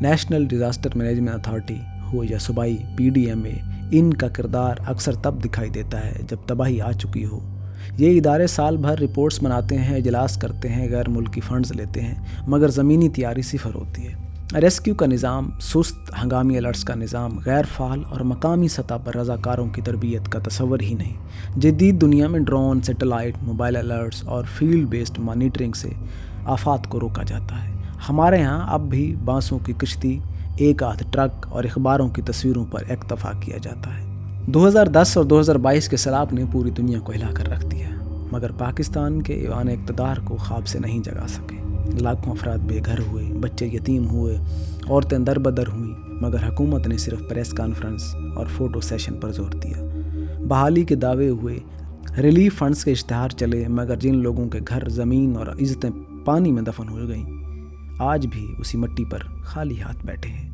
National disaster management authority ہو یا صوبائی PDMA، ان کا کردار اکثر تب دکھائی دیتا ہے جب تباہی آ چکی ہو۔ یہ ادارے سال بھر رپورٹس بناتے ہیں، اجلاس کرتے ہیں، غیر ملکی فنڈز لیتے ہیں، مگر زمینی تیاری صفر ہوتی ہے۔ ریسکیو کا نظام سست، ہنگامی الرٹس کا نظام غیر فعال، اور مقامی سطح پر رضاکاروں کی تربیت کا تصور ہی نہیں۔ جدید دنیا میں ڈرون، سیٹلائٹ، موبائل الرٹس اور فیلڈ بیسڈ مانیٹرنگ سے آفات کو روکا جاتا ہے۔ ہمارے ہاں اب بھی بانسوں کی کشتی، ایک آدھ ٹرک اور اخباروں کی تصویروں پر اکتفا کیا جاتا ہے۔ 2010 اور 2022 کے سیلاب نے پوری دنیا کو ہلا کر رکھ دیا، مگر پاکستان کے ایوان اقتدار کو خواب سے نہیں جگا سکے۔ لاکھوں افراد بے گھر ہوئے، بچے یتیم ہوئے، عورتیں در بدر ہوئیں، مگر حکومت نے صرف پریس کانفرنس اور فوٹو سیشن پر زور دیا۔ بحالی کے دعوے ہوئے، ریلیف فنڈز کے اشتہار چلے، مگر جن لوگوں کے گھر، زمین اور عزتیں پانی میں دفن ہو گئیں، آج بھی اسی مٹی پر خالی ہاتھ بیٹھے ہیں۔